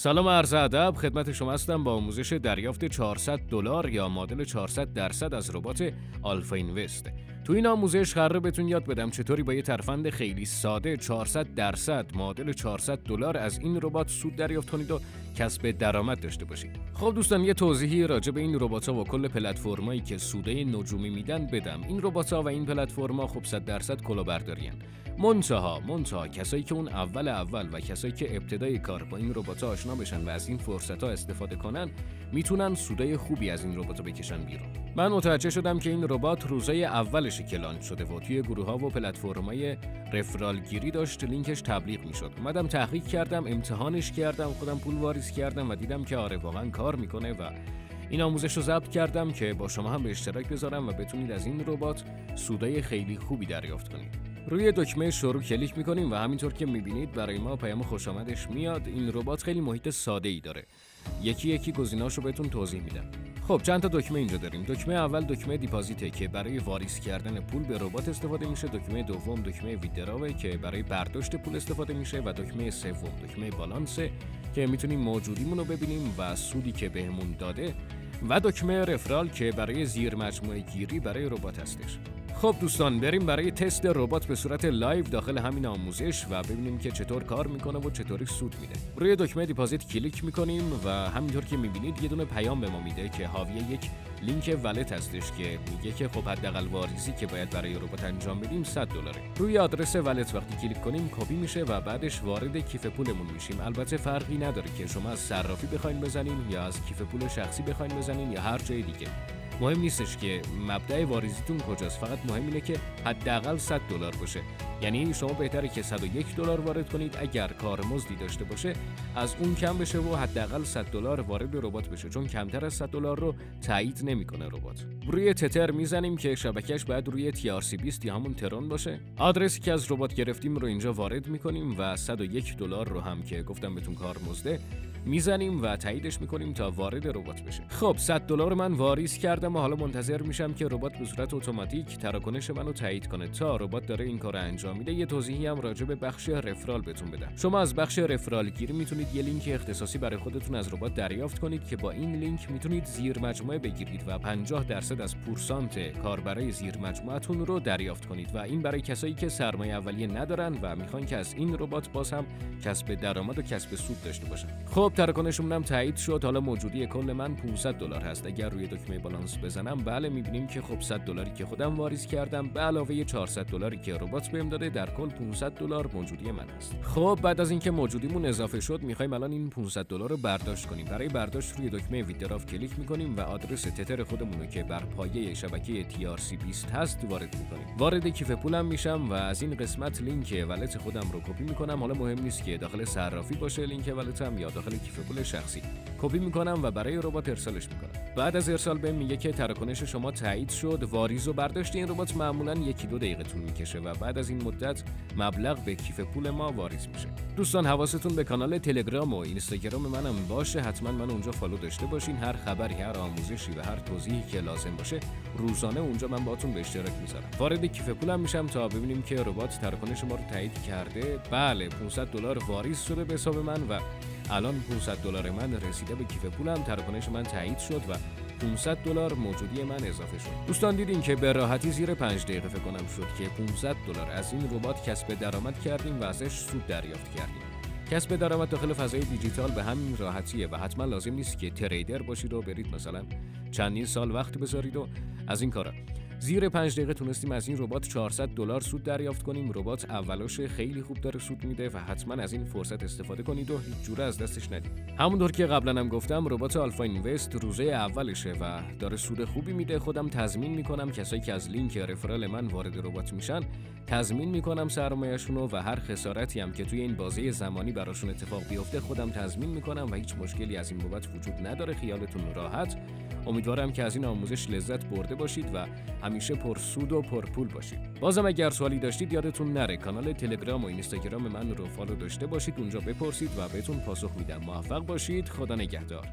سلام عرض ادب خدمت شما هستم با آموزش دریافت $400 یا معادل 400% از ربات آلفا اینوست. تو این آموزش قراره بهتون یاد بدم چطوری با یه ترفند خیلی ساده 400% معادل $400 از این ربات سود دریافت کنید و کسب درآمد داشته باشید. خب دوستان، یه توضیحی راجع به این ربات‌ها و کل پلتفرمایی که سودای نجومی میدن بدم. این ربات‌ها و این پلتفرم‌ها خب 100% کلاهبرداری‌ان. منتها کسایی که اون اول و کسایی که ابتدای کار با این ربات‌ها آشنا بشن و از این فرصت‌ها استفاده کنن میتونن سودای خوبی از این ربات‌ها بکشن بیرون. من متوجه شدم که این ربات روزای اولش که لانچ شده و توی گروه‌ها و پلتفرم‌های رفرال گیری داشت لینکش تبلیغ میشد. اومدم تحقیق کردم، امتحانش کردم، خودم پول واریز کردم و دیدم که آره واقعا کار میکنه و این آموزش رو ضبط کردم که با شما هم به اشتراک بذارم و بتونید از این ربات سودای خیلی خوبی دریافت کنید. روی دکمه شروع کلیک میکنیم و همینطور که میبینید برای ما پیام خوش آمدش میاد. این ربات خیلی محیط ساده ای داره. یکی گزینه‌اشو بهتون توضیح میدم. خب چند تا دکمه اینجا داریم. دکمه اول دکمه دیپازیته که برای واریز کردن پول به ربات استفاده میشه. دکمه دوم دکمه ویدراوه که برای برداشت پول استفاده میشه و دکمه سوم دکمه بالانسه که میتونیم موجودیمون رو ببینیم و سودی که بهمون داده و دکمه رفرال که برای زیر مجموعه گیری برای ربات هستش. خب دوستان، بریم برای تست ربات به صورت لایو داخل همین آموزش و ببینیم که چطور کار میکنه و چطوری سود میده. روی دکمه دیپازیت کلیک میکنیم و همینطور که میبینید یه دونه پیام به ما میده که حاوی یک لینک ولت هستش که میگه که خب حداقل واریزی که باید برای ربات انجام بدیم $100. روی آدرس ولت وقتی کلیک کنیم کپی میشه و بعدش وارد کیف پولمون میشیم. البته فرقی نداره که شما از صرافی بخواید بزنین یا از کیف پول شخصی بخواید بزنین یا هر جای دیگه. مهم نیستش که مبدأ واریزیتون کجاست، فقط مهم اینه که حداقل $100 باشه. یعنی شما بهتره که $101 وارد کنید اگر کارمزدی داشته باشه، از اون کم بشه و حداقل $100 وارد ربات بشه، چون کمتر از $100 رو تایید نمیکنه ربات. روی تتر میزنیم که شبکهش باید روی TRC20 یا همون ترون باشه. آدرسی که از ربات گرفتیم رو اینجا وارد میکنیم و $101 رو هم که گفتم بهتون کارمزده میزنیم و تاییدش میکنیم تا وارد ربات بشه. خب $100 من واریز کردم و حالا منتظر میشم که ربات به صورت اتوماتیک تراکنش منو تایید کنه. تا ربات داره این کارو انجام میده یه توضیحی هم راجع به بخش رفرال بهتون بدم. شما از بخش رفرال گیری میتونید یه لینک اختصاصی برای خودتون از ربات دریافت کنید که با این لینک میتونید زیر مجموعه بگیرید و 50% از پورسانت کاربرای زیر مجموعتون رو دریافت کنید و این برای کسایی که سرمایه اولیه ندارن و میخوان که از این ربات باز هم کسب درآمد و کسب سود داشته باشن. خب تراکنشمون هم تایید شد. حالا موجودی کل من $500 هست. اگر روی دکمه بالانس بزنم بله میبینیم که خب $100 که خودم واریز کردم به علاوه $400 که ربات بهم داده در کل $500 موجودی من هست. خب بعد از اینکه موجودیمون اضافه شد میخوایم الان این $500 رو برداشت کنیم. برای برداشت روی دکمه ویدراو کلیک میکنیم و آدرس تتر خودمون رو که بر پایه شبکه TRC20 هست وارد میکنیم. وارد کیف پولم میشم و از این قسمت لینک ولت خودم رو کپی میکنم. حالا مهم نیست که داخل صرافی باشه لینک ولتم یا داخل کیف پول شخصی. کپی میکنم و برای ربات ارسالش میکنم. بعد از ارسال بهم میگه که تراکنش شما تایید شد. واریز و برداشت این ربات معمولا 1-2 دقیقه طول میکشه و بعد از این مدت مبلغ به کیف پول ما واریز میشه. دوستان حواستون به کانال تلگرام و اینستاگرام منم باشه. حتما من اونجا فالو داشته باشین. هر خبری، هر آموزشی و هر توضیحی که لازم باشه روزانه اونجا من باهاتون به اشتراک میذارم. وارد کیف پولم میشم تا ببینیم که ربات تراکنش ما رو تایید کرده. بله $500 واریز شده به حساب من و الان $500 من رسیده به کیف پولم. تراکنش من تایید شد و $500 موجودی من اضافه شد. دوستان دیدین که به راحتی زیر 5 دقیقه فکر کنم شد که $500 از این ربات کسب درآمد کردیم و ازش سود دریافت کردیم. کسب درآمد داخل فضای دیجیتال به همین راحتیه و حتما لازم نیست که تریدر باشید و برید مثلا چندین سال وقت بذارید و از این کارا. زیر 5 دقیقه تونستیم از این ربات $400 سود دریافت کنیم. ربات اولاش خیلی خوب داره سود میده و حتما از این فرصت استفاده کنید و هیچ جوره از دستش ندید. همونطور که قبلا هم گفتم ربات آلفا اینوست روزه اولشه و داره سود خوبی میده. خودم تضمین میکنم کسایی که از لینک رفرال من وارد ربات میشن تضمین میکنم سرمایه‌شون و هر خسارتی هم که توی این بازه زمانی براشون اتفاق بیفته خودم تضمین میکنم و هیچ مشکلی از این بابت وجود نداره. خیالتون راحت. امیدوارم که از این آموزش لذت برده باشید و همیشه پرسود و پرپول باشید. بازم اگر سوالی داشتید یادتون نره کانال تلگرام و اینستاگرام من رو فالو داشته باشید. اونجا بپرسید و بهتون پاسخ میدم. موفق باشید. خدا نگهدار.